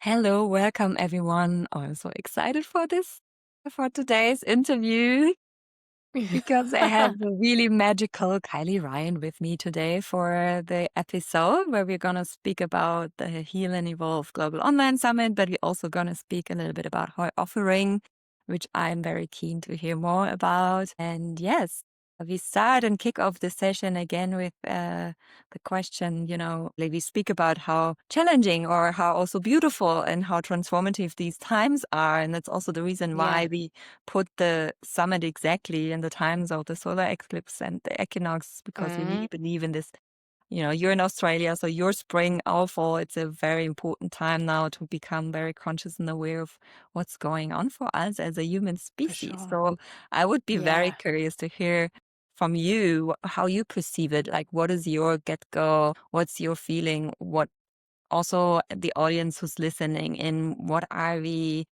Hello, welcome everyone. Oh, I'm so excited for today's interview because I have a really magical Kylie Ryan with me today for the episode where we're going to speak about the Heal and Evolve Global Online Summit, but we're also going to speak a little bit about her offering, which I'm very keen to hear more about. And yes, we start and kick off the session again with the question, we speak about how challenging or how also beautiful and how transformative these times are. And that's also the reason why Yeah, we put the summit exactly in the times of the solar eclipse and the equinox, because we really mhm, believe in this. You're in Australia, so your spring, our fall, it's a very important time now to become very conscious and aware of what's going on for us as a human for species. sure. So I would be very Yeah, curious to hear from you how you perceive it. Like, what is your get go? What's your feeling? What also the audience who's listening in, what are we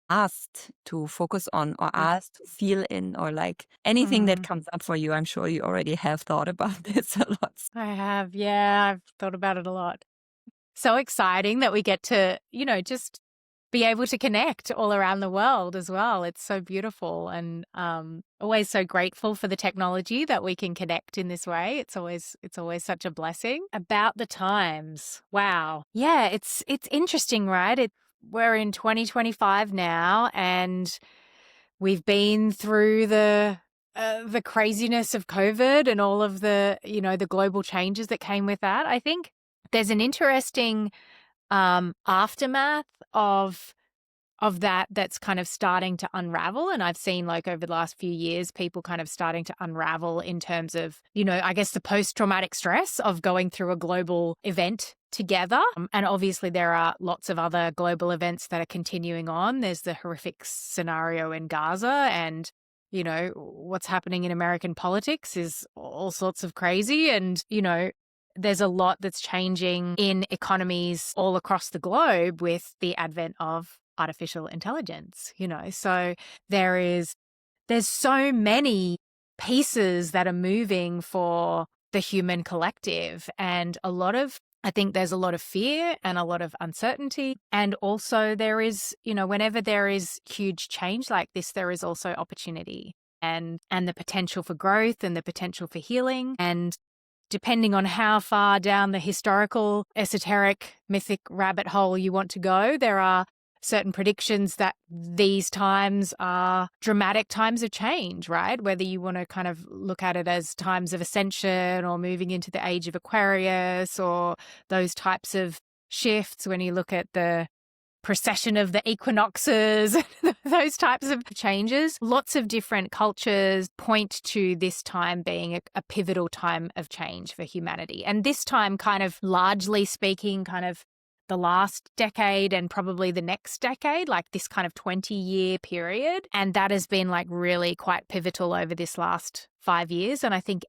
asked to focus on or mm, asked to feel in, or like anything that mm, comes up for you? I'm sure you already have thought about this a lot. I have. Yeah, I've thought about it a lot. So exciting that we get to, just be able to connect all around the world as well. It's so beautiful and always so grateful for the technology that we can connect in this way. It's always such a blessing. About the times. Wow. Yeah, it's interesting, right? We're in 2025 now and we've been through the craziness of COVID and all of the global changes that came with that. I think there's an interesting aftermath of that's kind of starting to unravel. And I've seen, like, over the last few years, people kind of starting to unravel in terms of, I guess the post-traumatic stress of going through a global event together. And obviously there are lots of other global events that are continuing on. There's the horrific scenario in Gaza, and what's happening in American politics is all sorts of crazy. And, there's a lot that's changing in economies all across the globe with the advent of artificial intelligence, So there's so many pieces that are moving for the human collective, and I think there's a lot of fear and a lot of uncertainty. And also there is, whenever there is huge change like this, there is also opportunity and the potential for growth and the potential for healing. And depending on how far down the historical, esoteric, mythic rabbit hole you want to go, there are certain predictions that these times are dramatic times of change, right? Whether you want to kind of look at it as times of ascension or moving into the age of Aquarius or those types of shifts, when you look at the precession of the equinoxes, those types of changes. Lots of different cultures point to this time being a pivotal time of change for humanity. And this time, kind of largely speaking, kind of the last decade and probably the next decade, like this kind of 20-year period. And that has been like really quite pivotal over this last 5 years. And I think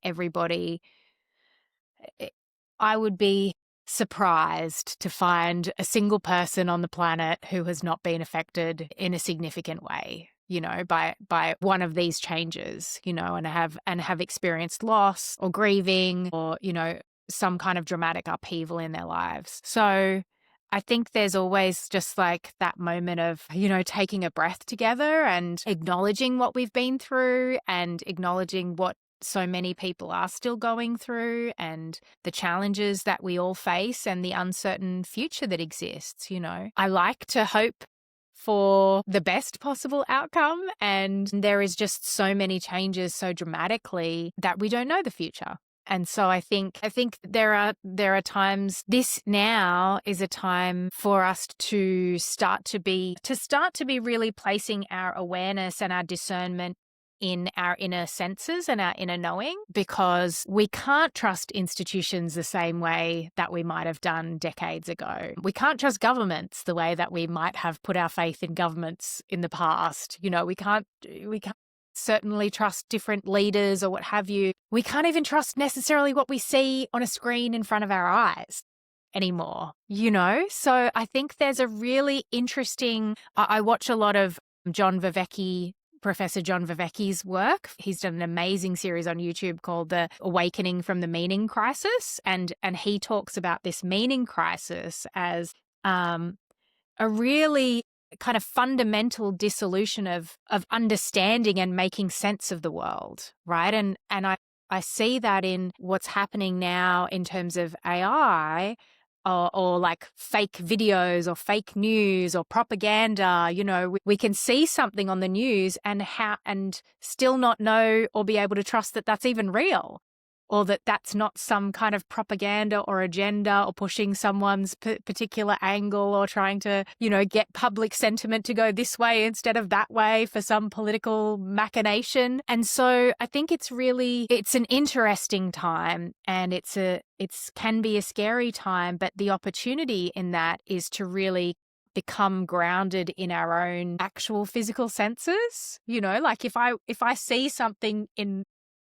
I would be surprised to find a single person on the planet who has not been affected in a significant way, by one of these changes, and have experienced loss or grieving or, some kind of dramatic upheaval in their lives. So I think there's always just like that moment of, taking a breath together and acknowledging what we've been through and acknowledging what so many people are still going through and the challenges that we all face and the uncertain future that exists. I like to hope for the best possible outcome, and there is just so many changes so dramatically that we don't know the future. And so I think there are times, this now is a time for us to start to be really placing our awareness and our discernment in our inner senses and our inner knowing, because we can't trust institutions the same way that we might have done decades ago. We can't trust governments the way that we might have put our faith in governments in the past. We can't certainly trust different leaders or what have you. We can't even trust necessarily what we see on a screen in front of our eyes anymore, So I think there's a really interesting, I watch a lot of Professor John Vivek's work. He's done an amazing series on YouTube called The Awakening from the Meaning Crisis. And he talks about this meaning crisis as a really kind of fundamental dissolution of understanding and making sense of the world, right? And I see that in what's happening now in terms of AI, or like fake videos or fake news or propaganda. You know, we can see something on the news and still not know or be able to trust that that's even real, or that that's not some kind of propaganda or agenda or pushing someone's particular angle or trying to, you know, get public sentiment to go this way instead of that way for some political machination. And so I think it's an interesting time, and it can be a scary time, but the opportunity in that is to really become grounded in our own actual physical senses. You know, like if I see something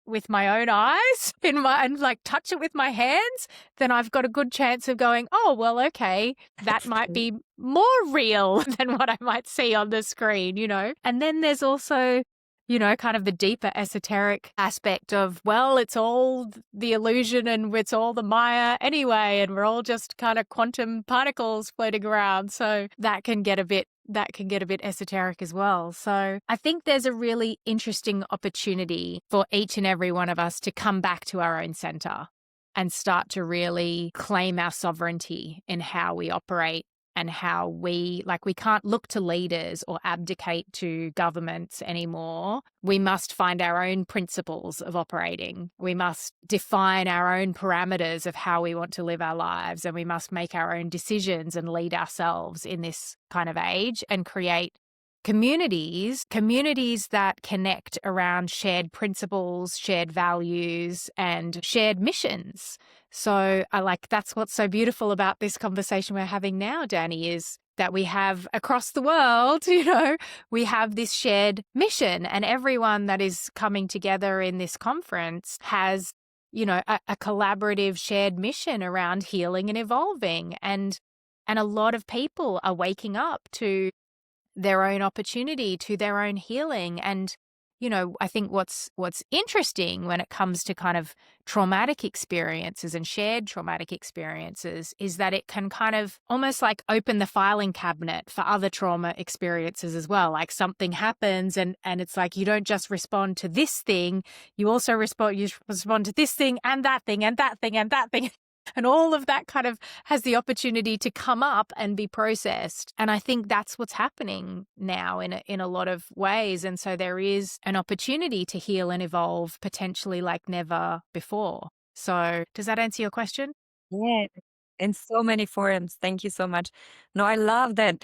with my own eyes and like touch it with my hands, then I've got a good chance of going, oh, well, okay, that might be more real than what I might see on the screen, you know? And then there's also, you know, kind of the deeper esoteric aspect of, well, it's all the illusion and it's all the Maya anyway, and we're all just kind of quantum particles floating around. So that can get a bit esoteric as well. So I think there's a really interesting opportunity for each and every one of us to come back to our own center and start to really claim our sovereignty in how we operate, and how we can't look to leaders or abdicate to governments anymore. We must find our own principles of operating. We must define our own parameters of how we want to live our lives, and we must make our own decisions and lead ourselves in this kind of age and create communities that connect around shared principles, shared values, and shared missions. So that's what's so beautiful about this conversation we're having now, Danny, is that we have across the world, you know, we have this shared mission, and everyone that is coming together in this conference has, you know, a collaborative shared mission around healing and evolving. And a lot of people are waking up to their own opportunity, to their own healing. And, you know, I think what's interesting when it comes to kind of traumatic experiences and shared traumatic experiences is that it can kind of almost like open the filing cabinet for other trauma experiences as well. Like something happens and it's like you don't just respond to this thing, you also respond to this thing and that thing and that thing and that thing. And all of that kind of has the opportunity to come up and be processed. And I think that's what's happening now in a lot of ways. And so there is an opportunity to heal and evolve potentially like never before. So does that answer your question? Yeah, in so many forums. Thank you so much. No, I love that.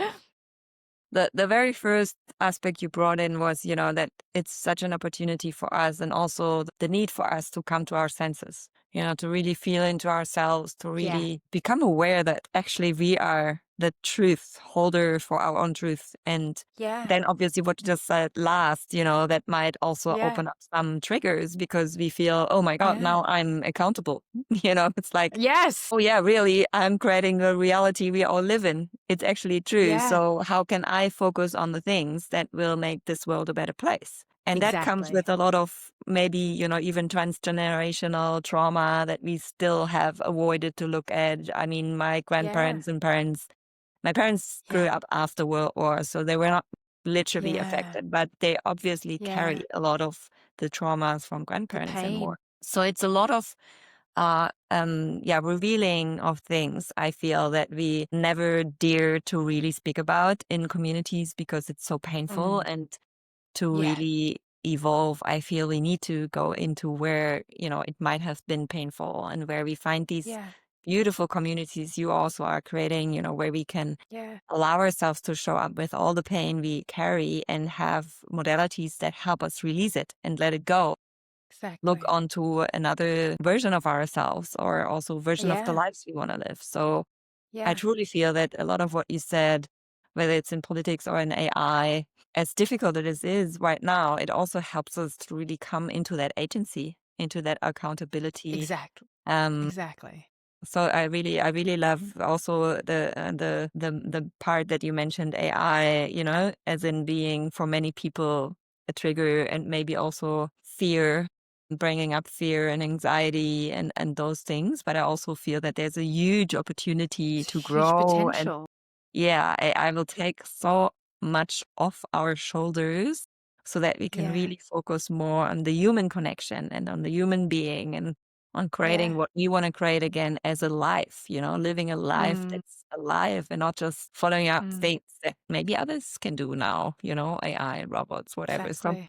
The very first aspect you brought in was, you know, that it's such an opportunity for us, and also the need for us to come to our senses, you know, to really feel into ourselves, to Yeah. really become aware that actually we are the truth holder for our own truth. And Yeah. then obviously what you just said last, you know, that might also Yeah. open up some triggers because we feel, oh my God, Yeah. now I'm accountable. You know, it's like, Yes. oh yeah, really, I'm creating the reality we all live in. It's actually true. Yeah. So how can I focus on the things that will make this world a better place? And that comes Exactly. with a lot of maybe, you know, even transgenerational trauma that we still have avoided to look at. I mean, my grandparents and parents, my parents grew Yeah. up after World War, so they were not literally Yeah. affected, but they obviously Yeah. carry a lot of the traumas from The grandparents and more. pain. So it's a lot of revealing of things I feel that we never dare to really speak about in communities because it's so painful. Mm. And to Yeah. really evolve, I feel we need to go into where, you know, it might have been painful, and where we find these Yeah. beautiful communities you also are creating, you know, where we can Yeah. allow ourselves to show up with all the pain we carry and have modalities that help us release it and let it go, look Exactly. onto another version of ourselves, or also version of the Yeah. lives we want to live. So I Yeah. truly feel that a lot of what you said, whether it's in politics or in AI, as difficult as it is right now, it also helps us to really come into that agency, into that accountability. Exactly. Um, Exactly. so I really love also the part that you mentioned AI, you know, as in being for many people a trigger, and maybe also fear, bringing up fear and anxiety and those things. But I also feel that there's a huge opportunity to Huge grow and potential. yeah, I will take so much off our shoulders so that we can Yeah. really focus more on the human connection and on the human being and on Yeah. creating what we want to create again as a life, living a life Mm, that's alive and not just following up mm, things that maybe others can do now, AI, robots, whatever. So exactly.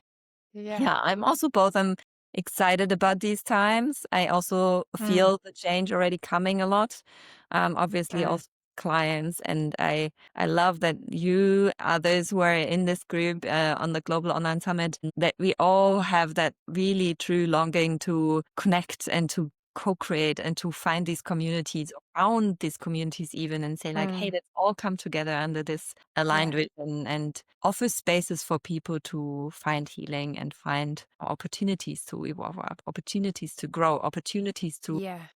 Yeah. yeah, I'm also both. I'm excited about these times. I also Mm, feel the change already coming a lot. Obviously, mm, also clients, and I love that you, others who are in this group on the Global Online Summit, that we all have that really true longing to connect and to co-create and to find these communities around these communities even and say like, hey, mm, let's all come together under this aligned yeah. vision and offer spaces for people to find healing and find opportunities to evolve up, opportunities to grow, opportunities to Yeah.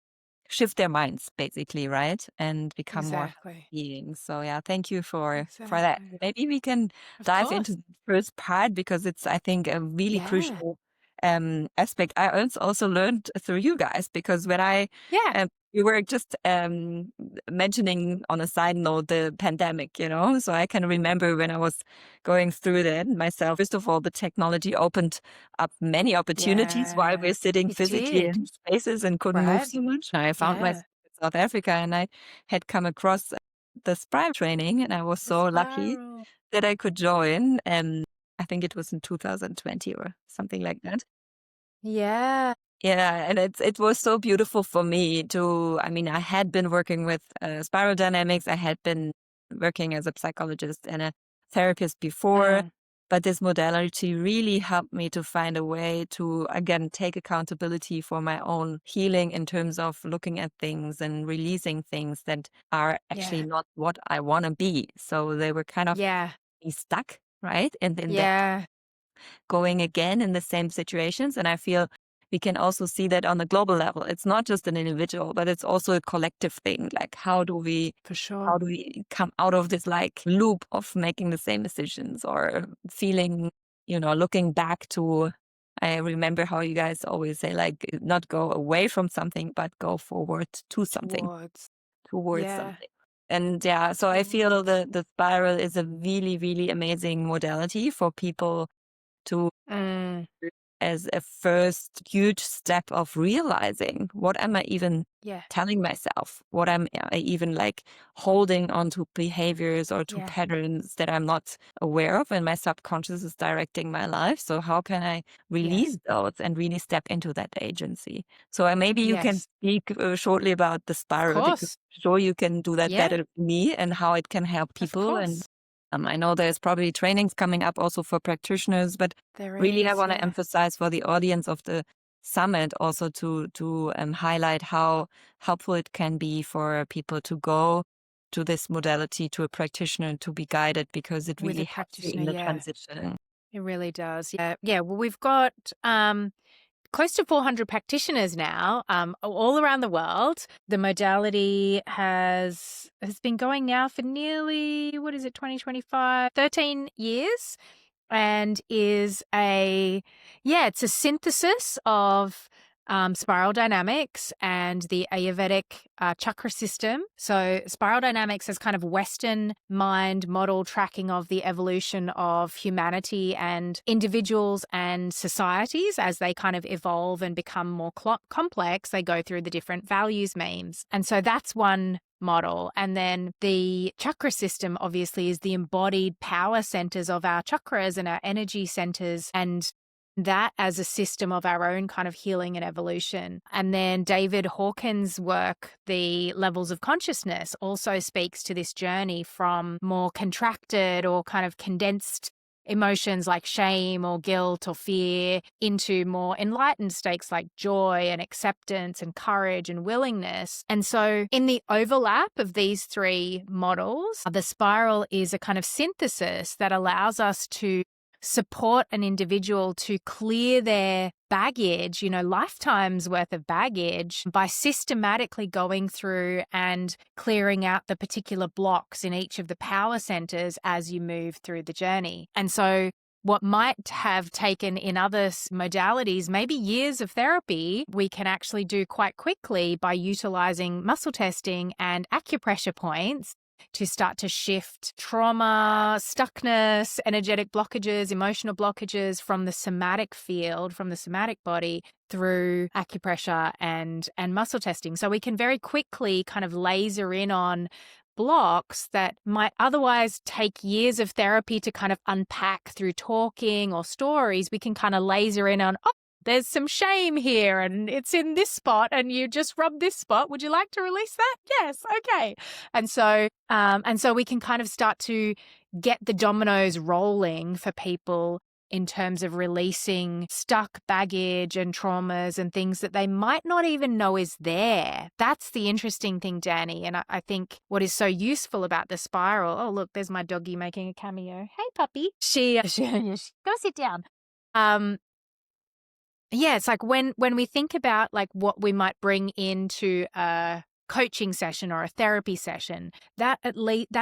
shift their minds basically, right? And become more Exactly. beings. So yeah, thank you for that. Exactly. Maybe we can Of dive into course. the first part because it's I think a really Yeah. crucial aspect. I also learned through you guys because when Yeah. we were just mentioning on a side note the pandemic, so I can remember when I was going through that myself. First of all, the technology opened up many opportunities while Yeah. we're sitting It physically did. in spaces and couldn't move Right? so much. I found myself Yeah. in South Africa and I had come across the Spiral training and I was The so lucky spiral. that I could join. I think it was in 2020 or something like that. Yeah. Yeah, and it was so beautiful for me to, I mean, I had been working with spiral dynamics. I had been working as a psychologist and a therapist before, Mm, but this modality really helped me to find a way to, again, take accountability for my own healing in terms of looking at things and releasing things that are actually yeah. not what I want to be. So they were kind of Yeah. stuck, right? And in that Yeah. going again in the same situations. And I feel we can also see that on the global level. It's not just an individual, but it's also a collective thing. Like For how sure. do we come out of this like loop of making the same decisions or feeling, looking back to I remember how you guys always say like not go away from something, but go forward to something, Towards. towards Yeah. something. And yeah, so I feel Towards. the spiral is a really, really amazing modality for people to Mm, as a first huge step of realizing what am I even yeah. telling myself? What am I even like holding on to behaviors or to Yeah. patterns that I'm not aware of and my subconscious is directing my life? So how can I Yes. release those and really step into that agency? So maybe you can Yes. speak shortly about the Of spiral because course. I'm sure you can do that Yeah. better than me and how it can help Of people. And course. I know there's probably trainings coming up also for practitioners, but There really, I is. want to Yeah. emphasize for the audience of the summit also to highlight how helpful it can be for people to go to this modality to a practitioner to be guided because it With really a helps you practitioner. in the Yeah. transition. It really does. Yeah. Yeah. Well, we've got close to 400 practitioners now, all around the world. The modality has been going now for nearly, what is it, 2025, 13 years, and is it's a synthesis of spiral dynamics and the Ayurvedic chakra system. So spiral dynamics is kind of Western mind model tracking of the evolution of humanity and individuals and societies as they kind of evolve and become more complex. They go through the different values memes. And so that's one model. And then the chakra system obviously is the embodied power centers of our chakras and our energy centers, and that as a system of our own kind of healing and evolution. And then David Hawkins' work, The Levels of Consciousness, also speaks to this journey from more contracted or kind of condensed emotions like shame or guilt or fear into more enlightened states like joy and acceptance and courage and willingness. And so in the overlap of these three models, the spiral is a kind of synthesis that allows us to support an individual to clear their baggage, lifetimes worth of baggage, by systematically going through and clearing out the particular blocks in each of the power centers as you move through the journey. And so what might have taken in other modalities, maybe years of therapy, we can actually do quite quickly by utilizing muscle testing and acupressure points to start to shift trauma, stuckness, energetic blockages, emotional blockages from the somatic field, from the somatic body through acupressure and muscle testing. So we can very quickly kind of laser in on blocks that might otherwise take years of therapy to kind of unpack through talking or stories. We can kind of laser in on, oh, there's some shame here and it's in this spot and you just rub this spot. Would you like to release that? Yes. Okay. And so we can kind of start to get the dominoes rolling for people in terms of releasing stuck baggage and traumas and things that they might not even know is there. That's the interesting thing, Danny. And I think what is so useful about the spiral, oh, look, there's my doggie making a cameo. Hey, puppy. Go sit down. Yeah, it's like when we think about like what we might bring into a coaching session or a therapy session, that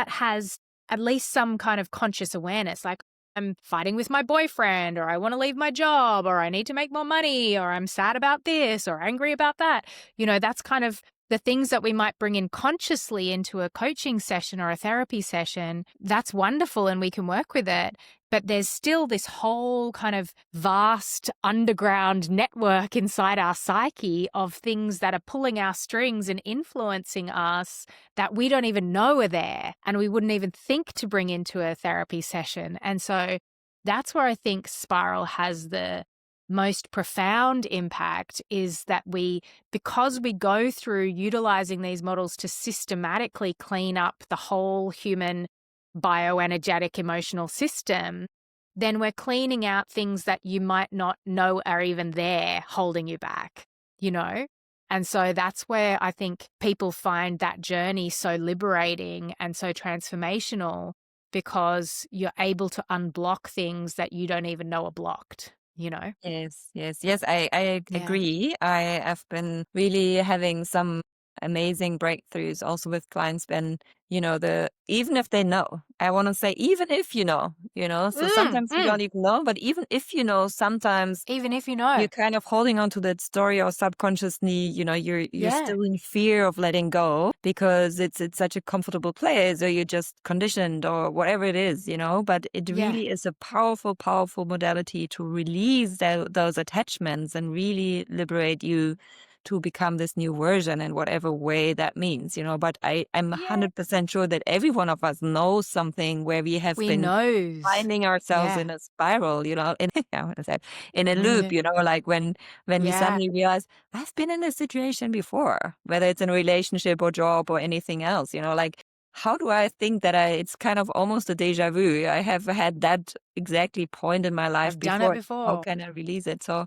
has at least some kind of conscious awareness. Like, I'm fighting with my boyfriend, or I want to leave my job, or I need to make more money, or I'm sad about this, or angry about that. You know, that's kind of the things that we might bring in consciously into a coaching session or a therapy session. That's wonderful and we can work with it. But there's still this whole kind of vast underground network inside our psyche of things that are pulling our strings and influencing us that we don't even know are there and we wouldn't even think to bring into a therapy session. And so that's where I think Spiral has the most profound impact, is that because we go through utilizing these models to systematically clean up the whole human bioenergetic emotional system, then we're cleaning out things that you might not know are even there holding you back, you know? And so that's where I think people find that journey so liberating and so transformational, because you're able to unblock things that you don't even know are blocked, you know? Yes. I Yeah. agree. I have been really having some amazing breakthroughs also with clients when, even if they know, I want to say, even if so sometimes you don't even know, but even if sometimes Even if you know. you're kind of holding on to that story or subconsciously, you're Yeah. still in fear of letting go because it's such a comfortable place, or you're just conditioned or whatever it is, but it Yeah. really is a powerful, powerful modality to release those attachments and really liberate you to become this new version in whatever way that means, but I'm Yeah. 100% sure that every one of us knows something where we have We been knows. finding ourselves Yeah. in a spiral, in a loop, like when we Yeah. suddenly realize I've been in this situation before, whether it's in a relationship or job or anything else, like how do I think that it's kind of almost a deja vu. I have had that exactly point in my life I've done it before. How before. can I release it? So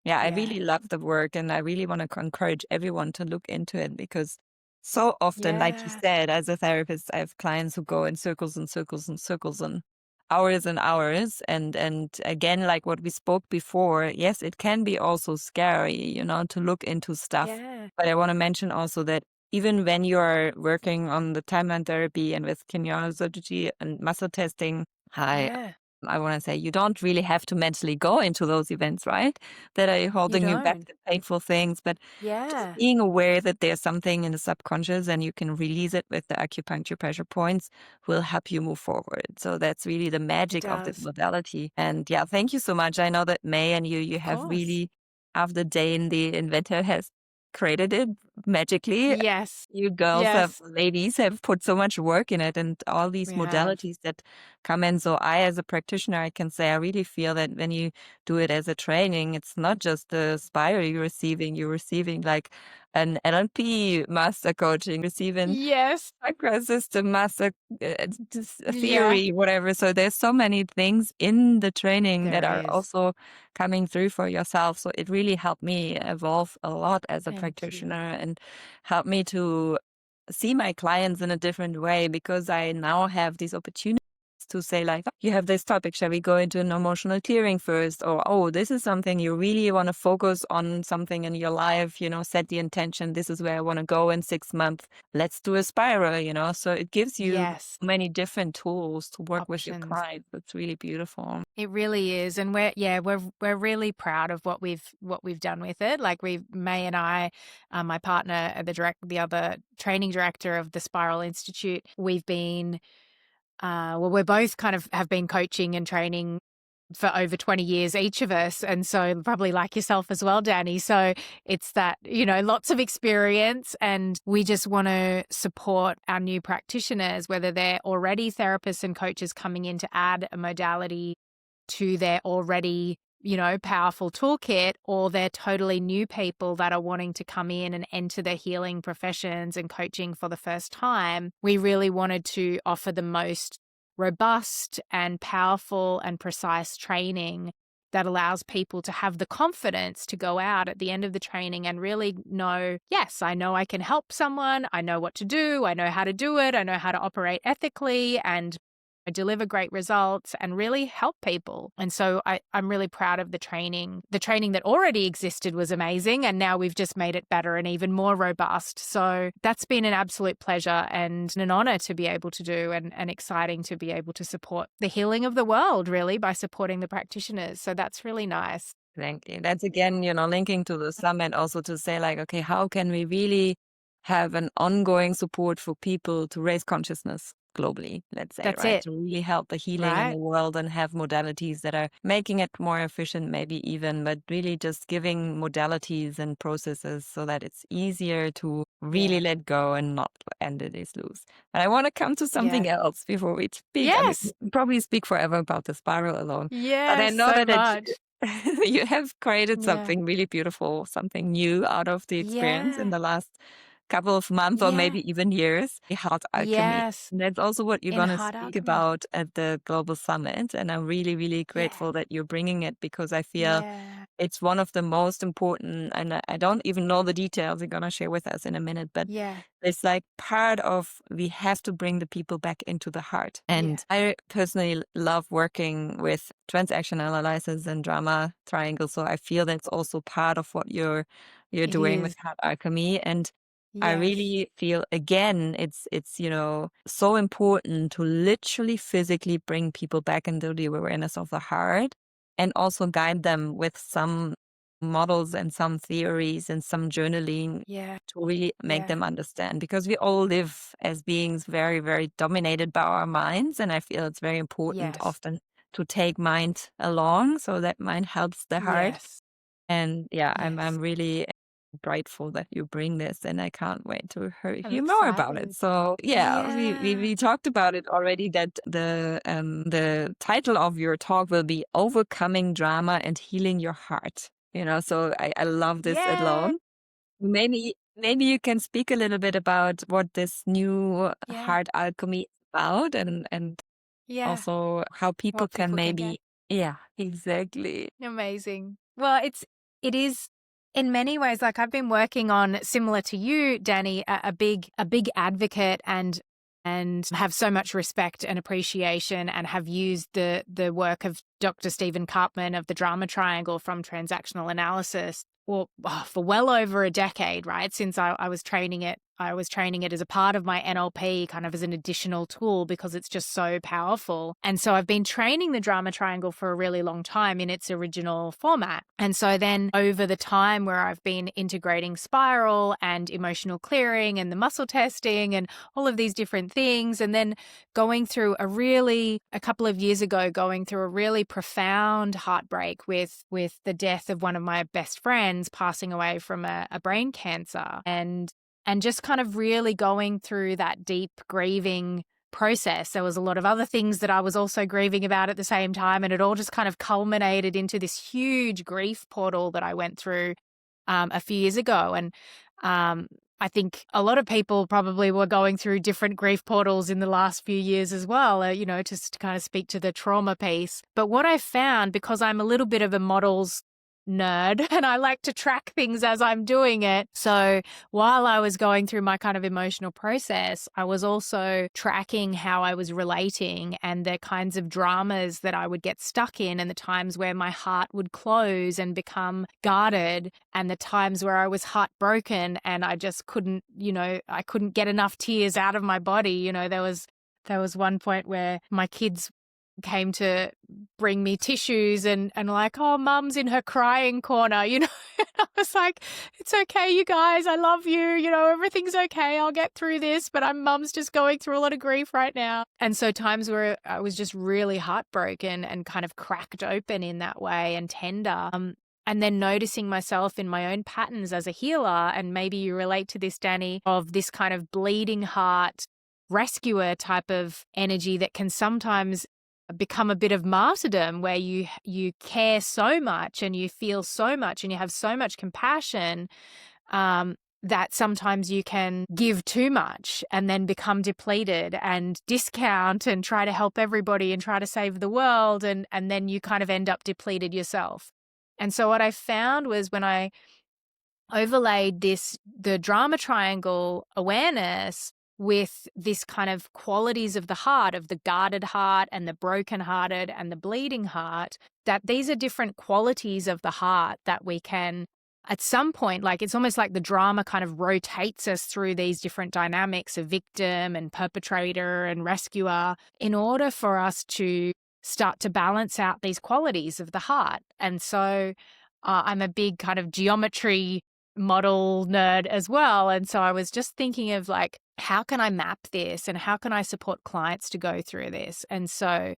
yeah, I Yeah. really love the work and I really want to encourage everyone to look into it because so often, like you Yeah. said, as a therapist, I have clients who go in circles and circles and circles and hours. And again, like what we spoke before, yes, it can be also scary, to look into stuff. Yeah. But I want to mention also that even when you're working on the timeline therapy and with kinesiology and muscle testing, Yeah. I want to say you don't really have to mentally go into those events, right? That are You holding you back, don't. the painful things, but just Yeah. being aware that there's something in the subconscious and you can release it with the acupuncture pressure points will help you move forward. So that's really the It magic of this does. modality. And yeah, thank you so much. I know that May and you Of have course. really, after Dane, the inventor, has created it magically. Yes. You girls Yes. ladies have put so much work in it and all these We have. modalities that come in. So I, as a practitioner, I can say I really feel that when you do it as a training, it's not just the spiral you're receiving like an NLP master coaching, receiving Yes. chakra system master Yeah. theory, whatever. So there's so many things in the training that There are is. also coming through for yourself. So it really helped me evolve a lot as a Thank you. practitioner and helped me to see my clients in a different way because I now have these opportunities to say like, you have this topic, shall we go into an emotional clearing first? Or, oh, this is something you really want to focus on, something in your life, set the intention. This is where I want to go in 6 months. Let's do a spiral, So it gives you Yes. many different tools to work with your Options. clients. It's really beautiful. It really is, and we're really proud of what we've done with it. Like May and I, my partner, the other training director of the Spiral Institute, we've been, we're both kind of have been coaching and training for over 20 years, each of us. And so probably like yourself as well, Danny. So it's that, lots of experience, and we just want to support our new practitioners, whether they're already therapists and coaches coming in to add a modality to their already, powerful toolkit, or they're totally new people that are wanting to come in and enter the healing professions and coaching for the first time. We really wanted to offer the most robust and powerful and precise training that allows people to have the confidence to go out at the end of the training and really know, yes, I know I can help someone. I know what to do. I know how to do it. I know how to operate ethically and deliver great results and really help people. And so I'm really proud of the training. The training that already existed was amazing, and now we've just made it better and even more robust. So that's been an absolute pleasure and an honor to be able to do, and exciting to be able to support the healing of the world, really, by supporting the practitioners. So that's really nice. Exactly. That's again, linking to the summit also to say like, okay, how can we really have an ongoing support for people to raise consciousness globally, let's say, That's right? it, To really help the healing in right? the world and have modalities that are making it more efficient, maybe even, but really just giving modalities and processes so that it's easier to really Yeah. let go and not end it is loose. But I want to come to something Yeah. else before we speak. I mean, Yes. we probably speak forever about the spiral alone, but I Yes, know so that much. you have created Yeah. something really beautiful, something new out of the experience in Yeah. the last couple of months or Yeah. maybe even years, the heart alchemy. Yes. And that's also what you're In going to heart speak alchemy. about at the Global Summit. And I'm really, really Yeah. grateful that you're bringing it because I feel Yeah. it's one of the most important, and I don't even know the details you're going to share with us in a minute, but Yeah. it's like part of we have to bring the people back into the heart. Yeah. And I personally love working with transaction analysis and drama triangle. So I feel that's also part of what you're It doing with is. heart alchemy. And I Yes. really feel again it's so important to literally physically bring people back into the awareness of the heart and also guide them with some models and some theories and some journaling Yeah. to really make Yeah. them understand, because we all live as beings very, very dominated by our minds. And I feel it's very important Yes. often to take mind along so that mind helps the heart. Yes. And yeah, I'm Yes. really grateful that you bring this, and I can't wait to I'm hear more about it. excited. So yeah, Yeah. we talked about it already, that the title of your talk will be Overcoming Drama and Healing Your Heart. So I love this Yeah. alone. Maybe you can speak a little bit about what this new Yeah. heart alchemy is about, and Yeah. also how people What can people can get. maybe, yeah, exactly. Amazing. Well, it is in many ways, like I've been working on, similar to you, Danny, a big advocate, and have so much respect and appreciation, and have used the work of Dr. Stephen Karpman of the drama triangle from transactional analysis for well over a decade, right? Since I was training it. I was training it as a part of my NLP, kind of as an additional tool, because it's just so powerful. And so I've been training the drama triangle for a really long time in its original format. And so then over the time where I've been integrating spiral and emotional clearing and the muscle testing and all of these different things, and then going through a couple of years ago, going through a really profound heartbreak with the death of one of my best friends passing away from a brain cancer, and just kind of really going through that deep grieving process. There was a lot of other things that I was also grieving about at the same time, and it all just kind of culminated into this huge grief portal that I went through a few years ago. And I think a lot of people probably were going through different grief portals in the last few years as well, just to kind of speak to the trauma piece. But what I found, because I'm a little bit of a models nerd and I like to track things as I'm doing it. So while I was going through my kind of emotional process, I was also tracking how I was relating and the kinds of dramas that I would get stuck in, and the times where my heart would close and become guarded, and the times where I was heartbroken and I just couldn't, I couldn't get enough tears out of my body. There was one point where my kids came to bring me tissues and like, oh, mum's in her crying corner, And I was like, it's okay, you guys, I love you, everything's okay, I'll get through this, but mum's just going through a lot of grief right now. And so times where I was just really heartbroken and kind of cracked open in that way and tender. And then noticing myself in my own patterns as a healer, and maybe you relate to this, Danny, of this kind of bleeding heart rescuer type of energy that can sometimes become a bit of martyrdom, where you care so much and you feel so much and you have so much compassion that sometimes you can give too much and then become depleted and discount and try to help everybody and try to save the world, and then you kind of end up depleted yourself. And so what I found was, when I overlaid the drama triangle awareness with this kind of qualities of the heart, of the guarded heart and the brokenhearted and the bleeding heart, that these are different qualities of the heart that we can, at some point, like, it's almost like the drama kind of rotates us through these different dynamics of victim and perpetrator and rescuer, in order for us to start to balance out these qualities of the heart. And so I'm a big kind of geometry model nerd as well. And so I was just thinking of, like, how can I map this and how can I support clients to go through this? And so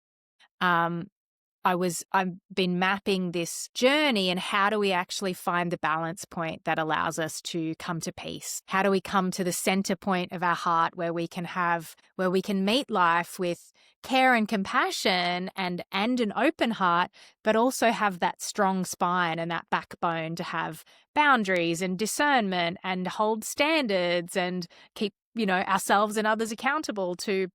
I've been mapping this journey, and how do we actually find the balance point that allows us to come to peace? How do we come to the center point of our heart where we can meet life with care and compassion and an open heart, but also have that strong spine and that backbone to have boundaries and discernment and hold standards and keep, ourselves and others accountable to,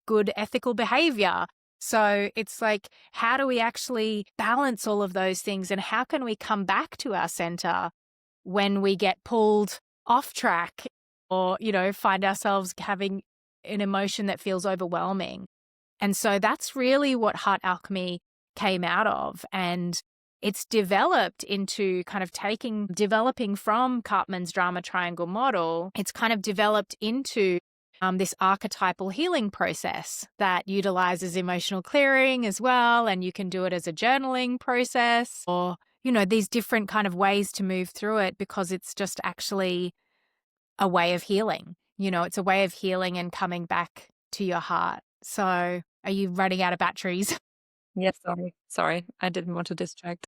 good ethical behavior. So it's like, how do we actually balance all of those things, and how can we come back to our center when we get pulled off track or, find ourselves having an emotion that feels overwhelming? And so that's really what Heart Alchemy came out of. And it's developed into kind of developing from Cartman's drama triangle model. It's kind of developed into this archetypal healing process that utilizes emotional clearing as well. And you can do it as a journaling process, or, these different kind of ways to move through it, because it's just actually a way of healing. It's a way of healing and coming back to your heart. So are you running out of batteries? Yes, sorry. I didn't want to distract.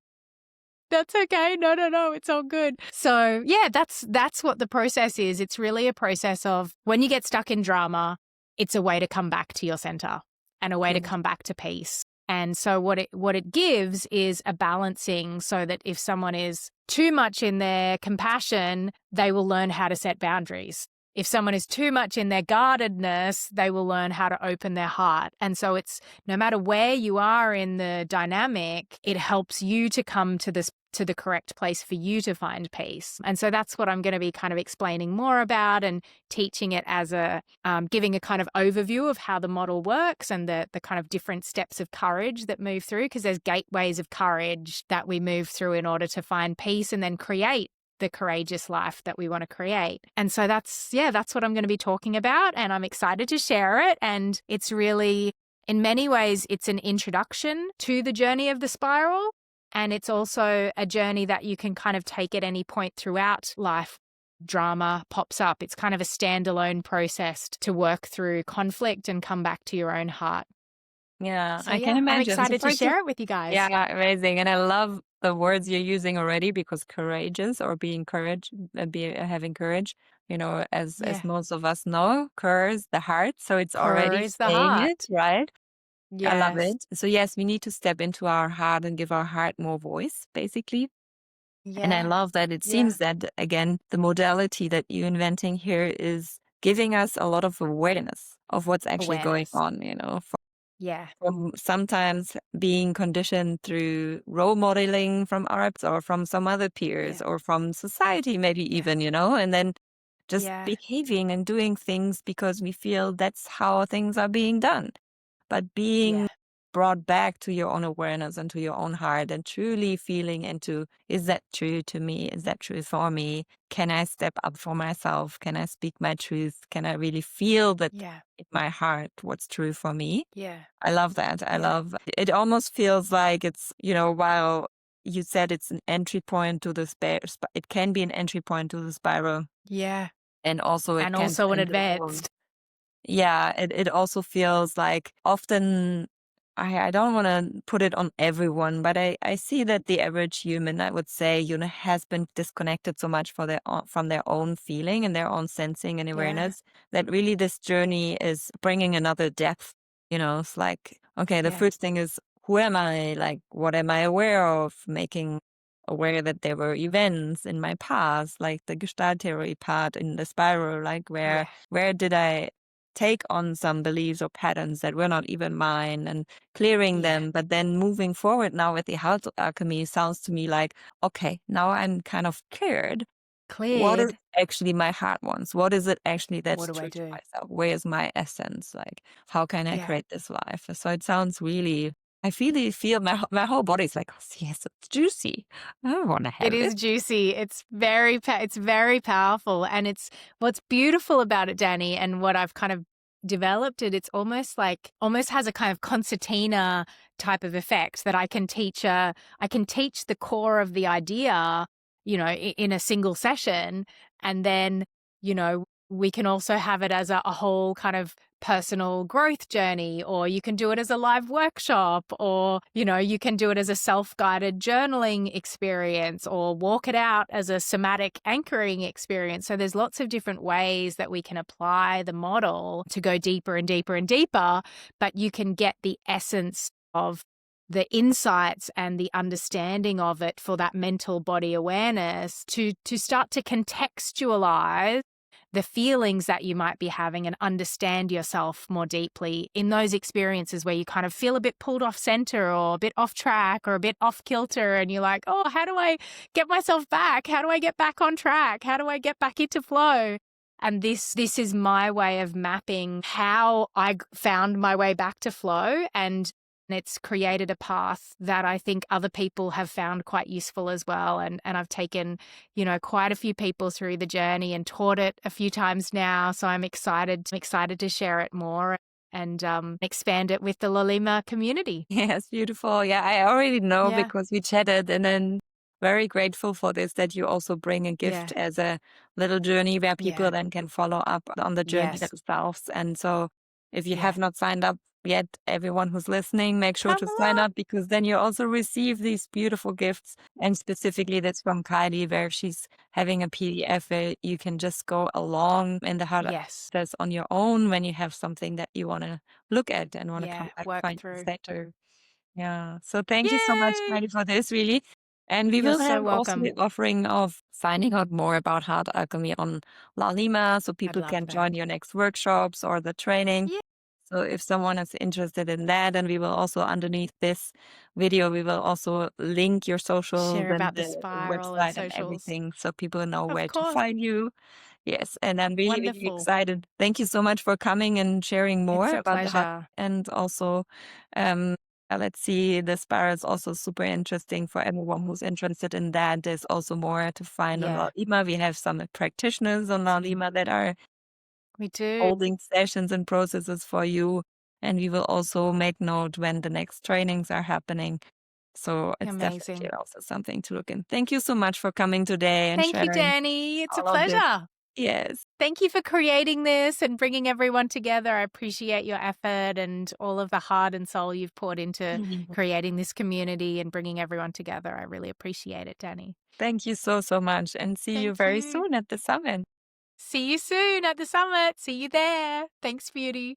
That's okay. No. It's all good. So yeah, that's what the process is. It's really a process of, when you get stuck in drama, it's a way to come back to your center and a way to come back to peace. And so what it gives is a balancing, so that if someone is too much in their compassion, they will learn how to set boundaries. If someone is too much in their guardedness, they will learn how to open their heart. And so it's, no matter where you are in the dynamic, it helps you to come to the correct place for you to find peace. And so that's what I'm going to be kind of explaining more about, and teaching it as giving a kind of overview of how the model works and the kind of different steps of courage that move through, because there's gateways of courage that we move through in order to find peace and then create the courageous life that we want to create. And so that's what I'm going to be talking about, and I'm excited to share it. And it's really, in many ways, it's an introduction to the journey of the spiral, and it's also a journey that you can kind of take at any point throughout life. Drama pops up. It's kind of a standalone process to work through conflict and come back to your own heart. Yeah, So I can imagine. I'm excited to share it with you guys. Yeah, amazing. And I love the words you're using already, because courageous, or having courage, as most of us know, curs the heart. So it's already Is the saying heart. it, right? I love Yes. it. So yes, we need to step into our heart and give our heart more voice, basically. And I Yeah. love that it seems that, again, the modality that you're inventing here is giving us a lot of awareness of what's actually going Awareness. on, Yeah. from sometimes being conditioned through role modeling from arts or from some other peers Yeah. or from society, maybe Yeah. even, and then just Yeah. behaving and doing things because we feel that's how things are being done. But being Yeah. brought back to your own awareness and to your own heart and truly feeling into, is that true to me? Is that true for me? Can I step up for myself? Can I speak my truth? Can I really feel that Yeah. in my heart what's true for me? Yeah. I love that. I Yeah. love it. Almost feels like it's, while you said it's an entry point to the it can be an entry point to the spiral. Yeah. And also it And can also an turn into a whole. advanced. Yeah, it also feels like often I don't want to put it on everyone, but I see that the average human, I would say, has been disconnected so much from their own feeling and their own sensing and Yeah. awareness that really this journey is bringing another depth. It's like, okay, the Yeah. first thing is, who am I? Like, what am I aware of? Making aware that there were events in my past, like the Gestalt theory part in the spiral, like Yeah. where did I take on some beliefs or patterns that were not even mine and clearing Yeah. them. But then moving forward now with the health alchemy sounds to me like, okay, now I'm kind of cleared. What is Cleared. actually my heart wants? What is it actually What that's do I true to do? myself? Where is my essence? Like, how can I Yeah. create this life? So it sounds really, I feel my whole body's like, oh, yes, it's juicy. I want to It have is it. juicy. It's very powerful, and it's what's beautiful about it, Danny, and what I've kind of developed it. It's almost has a kind of concertina type of effect that I can teach the core of the idea, in a single session, and then we can also have it as a whole kind of personal growth journey, or you can do it as a live workshop, or you can do it as a self-guided journaling experience, or walk it out as a somatic anchoring experience. So there's lots of different ways that we can apply the model to go deeper and deeper and deeper, but you can get the essence of the insights and the understanding of it for that mental body awareness to start to contextualize the feelings that you might be having and understand yourself more deeply in those experiences where you kind of feel a bit pulled off center or a bit off track or a bit off kilter, and you're like, oh, how do I get myself back? How do I get back on track? How do I get back into flow? And this is my way of mapping how I found my way back to flow, and it's created a path that I think other people have found quite useful as well. And I've taken, quite a few people through the journey and taught it a few times now. So I'm excited to share it more and expand it with the LAULIMA community. Yes, beautiful. Yeah, I already know Yeah. because we chatted, and then very grateful for this that you also bring a gift Yeah. as a little journey where people Yeah. then can follow up on the journey Yes. themselves. And so if you Yeah. have not signed up yet, everyone who's listening, make sure Come to sign along. up because then you also receive these beautiful gifts. And specifically that's from Kylie, where she's having a PDF where you can just go along in the heart Yes. process on your own when you have something that you want to look at and want to come Yeah. back, Work find the through. center. Yeah. So thank you so much, Yay. Heidi, for this, really. And we You're will so have also welcome. the offering of finding out more about heart alchemy on LAULIMA so I'd people love can that. join your next workshops or the training. Yeah. So if someone is interested in that, and we will also underneath this video, we will also link your socials Share and about the the spiral and website and socials. everything so people know Of where to course. find you. Yes, and I'm really, really Wonderful. excited. Thank you so much for coming and sharing more It's a about the heart. pleasure. And also, um, let's see, the spa is also super interesting for everyone who's interested in that. There's also more to find on Yeah. LAULIMA. We have some practitioners on LAULIMA that are We do. holding sessions and processes for you. And we will also make note when the next trainings are happening. So it's definitely Amazing. also something to look in. Thank you so much for coming today and Thank you, sharing Danny. It's a all of this. pleasure. Yes. Thank you for creating this and bringing everyone together. I appreciate your effort and all of the heart and soul you've poured into creating this community and bringing everyone together. I really appreciate it, Danny. Thank you so, so much, and see you Thank very you. soon at the summit. See you soon at the summit. See you there. Thanks, beauty.